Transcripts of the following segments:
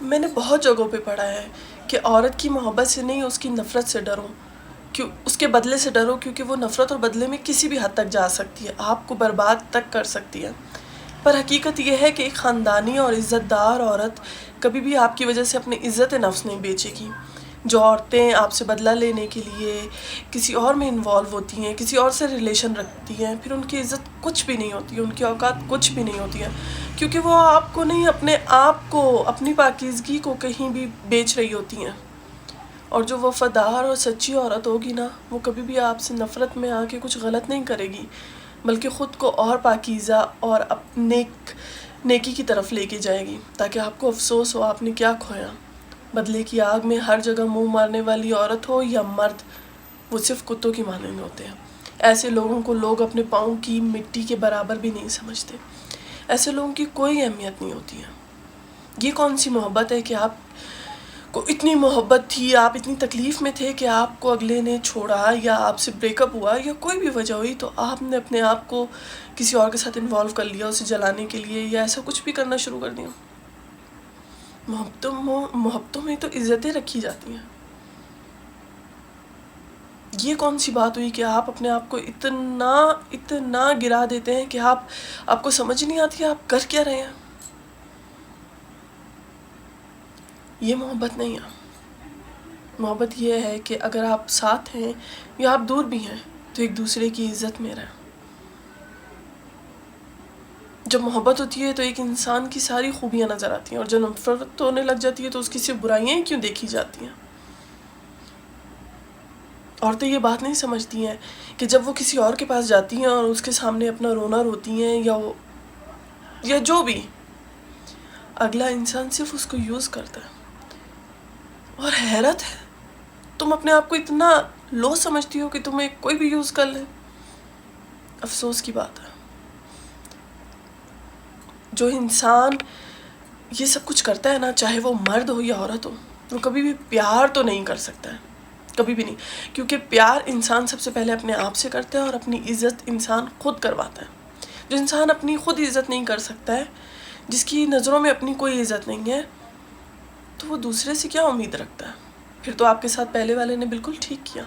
میں نے بہت جگہوں پہ پڑھا ہے کہ عورت کی محبت سے نہیں، اس کی نفرت سے ڈرو، اس کے بدلے سے ڈرو، کیونکہ وہ نفرت اور بدلے میں کسی بھی حد تک جا سکتی ہے، آپ کو برباد تک کر سکتی ہے۔ پر حقیقت یہ ہے کہ ایک خاندانی اور عزت دار عورت کبھی بھی آپ کی وجہ سے اپنی عزت نفس نہیں بیچے گی۔ جو عورتیں آپ سے بدلہ لینے کے لیے کسی اور میں انوالو ہوتی ہیں، کسی اور سے ریلیشن رکھتی ہیں، پھر ان کی عزت کچھ بھی نہیں ہوتی ہے، ان کی اوقات کچھ بھی نہیں ہوتی ہے، کیونکہ وہ آپ کو نہیں، اپنے آپ کو، اپنی پاکیزگی کو کہیں بھی بیچ رہی ہوتی ہیں۔ اور جو وفادار اور سچی عورت ہوگی نا، وہ کبھی بھی آپ سے نفرت میں آ کے کچھ غلط نہیں کرے گی، بلکہ خود کو اور پاکیزہ اور نیکی کی طرف لے کے جائے گی، تاکہ آپ کو افسوس ہو آپ نے کیا کھویا۔ بدلے کی آگ میں ہر جگہ منہ مارنے والی عورت ہو یا مرد، وہ صرف کتوں کی مانند ہوتے ہیں۔ ایسے لوگوں کو لوگ اپنے پاؤں کی مٹی کے برابر بھی نہیں سمجھتے۔ ایسے لوگوں کی کوئی اہمیت نہیں ہوتی ہے۔ یہ کون سی محبت ہے کہ آپ کو اتنی محبت تھی، آپ اتنی تکلیف میں تھے کہ آپ کو اگلے نے چھوڑا یا آپ سے بریک اپ ہوا یا کوئی بھی وجہ ہوئی تو آپ نے اپنے آپ کو کسی اور کے ساتھ انوالو کر لیا اسے جلانے کے لیے، یا ایسا کچھ بھی کرنا شروع کر دیا۔ محبتوں میں تو عزتیں رکھی جاتی ہیں۔ یہ کون سی بات ہوئی کہ آپ اپنے آپ کو اتنا گرا دیتے ہیں کہ آپ کو سمجھ نہیں آتی آپ کر کیا رہے ہیں۔ یہ محبت نہیں ہے۔ محبت یہ ہے کہ اگر آپ ساتھ ہیں یا آپ دور بھی ہیں تو ایک دوسرے کی عزت میں رہیں۔ جب محبت ہوتی ہے تو ایک انسان کی ساری خوبیاں نظر آتی ہیں، اور جب نفرت ہونے لگ جاتی ہے تو اس کی صرف برائیاں ہی کیوں دیکھی جاتی ہیں۔ عورتیں یہ بات نہیں سمجھتی ہیں کہ جب وہ کسی اور کے پاس جاتی ہیں اور اس کے سامنے اپنا رونا روتی ہیں یا جو بھی، اگلا انسان صرف اس کو یوز کرتا ہے۔ اور حیرت ہے، تم اپنے آپ کو اتنا لو سمجھتی ہو کہ تمہیں کوئی بھی یوز کر لے۔ افسوس کی بات ہے۔ جو انسان یہ سب کچھ کرتا ہے نا، چاہے وہ مرد ہو یا عورت ہو، وہ کبھی بھی پیار تو نہیں کر سکتا ہے، کبھی بھی نہیں، کیونکہ پیار انسان سب سے پہلے اپنے آپ سے کرتا ہے اور اپنی عزت انسان خود کرواتا ہے۔ جو انسان اپنی خود عزت نہیں کر سکتا ہے، جس کی نظروں میں اپنی کوئی عزت نہیں ہے، تو وہ دوسرے سے کیا امید رکھتا ہے؟ پھر تو آپ کے ساتھ پہلے والے نے بالکل ٹھیک کیا۔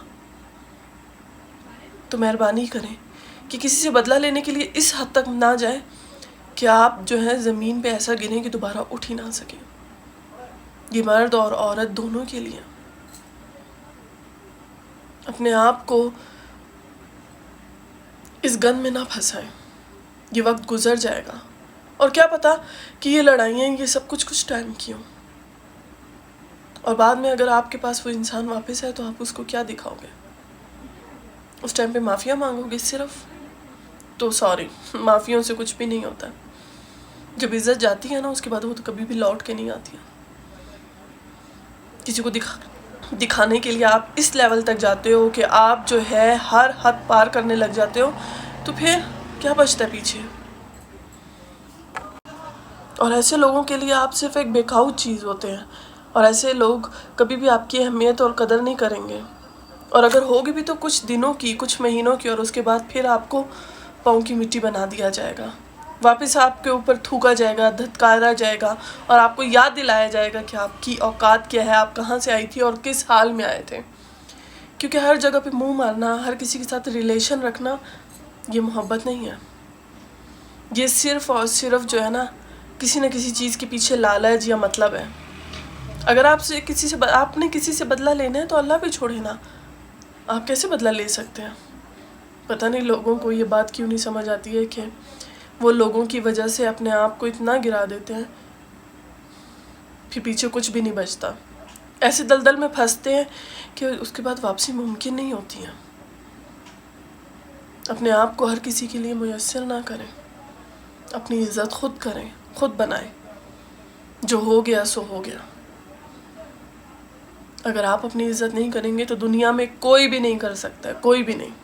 تو مہربانی کریں کہ کسی سے بدلہ لینے کے لیے اس حد تک نہ جائیں کہ آپ جو ہے زمین پہ ایسا گریں کہ دوبارہ اٹھ ہی نہ سکیں۔ یہ مرد اور عورت دونوں کے لیے۔ اپنے آپ کو اس گن میں نہ پھنسائیں، یہ وقت گزر جائے گا، اور کیا پتا کہ یہ لڑائیاں یہ سب کچھ ٹائم کی ہوں، اور بعد میں اگر آپ کے پاس وہ انسان واپس ہے تو آپ اس کو کیا دکھاؤ گے؟ اس ٹائم پہ معافیا مانگو گے صرف؟ تو سوری، معافیوں سے کچھ بھی نہیں ہوتا۔ جب عزت جاتی ہے نا، اس کے بعد وہ تو کبھی بھی لوٹ کے نہیں آتی ہے۔ کسی کو دکھانے کے لیے آپ اس لیول تک جاتے ہو کہ آپ جو ہے ہر حد پار کرنے لگ جاتے ہو، تو پھر کیا بچتا ہے پیچھے؟ اور ایسے لوگوں کے لیے آپ صرف ایک بیکاؤ چیز ہوتے ہیں، اور ایسے لوگ کبھی بھی آپ کی اہمیت اور قدر نہیں کریں گے، اور اگر ہوگی بھی تو کچھ دنوں کی، کچھ مہینوں کی، اور اس کے بعد پھر آپ کو پاؤں کی مٹی بنا دیا جائے گا، واپس آپ کے اوپر تھوکا جائے گا، دھتکارا جائے گا، اور آپ کو یاد دلایا جائے گا کہ آپ کی اوقات کیا ہے، آپ کہاں سے آئی تھی اور کس حال میں آئے تھے۔ کیونکہ ہر جگہ پہ منہ مارنا، ہر کسی کے ساتھ ریلیشن رکھنا، یہ محبت نہیں ہے۔ یہ صرف اور صرف جو ہے نا، کسی نہ کسی چیز کے پیچھے لالچ یا مطلب ہے۔ اگر آپ نے کسی سے بدلہ لینا ہے تو اللہ پہ چھوڑے نا، آپ کیسے بدلہ لے سکتے ہیں؟ پتہ نہیں لوگوں کو یہ بات کیوں نہیں سمجھ آتی ہے کہ وہ لوگوں کی وجہ سے اپنے آپ کو اتنا گرا دیتے ہیں، پھر پیچھے کچھ بھی نہیں بچتا، ایسے دلدل میں پھنستے ہیں کہ اس کے بعد واپسی ممکن نہیں ہوتی ہے۔ اپنے آپ کو ہر کسی کے لیے میسر نہ کریں، اپنی عزت خود کریں، خود بنائیں، جو ہو گیا سو ہو گیا۔ اگر آپ اپنی عزت نہیں کریں گے تو دنیا میں کوئی بھی نہیں کر سکتا ہے، کوئی بھی نہیں۔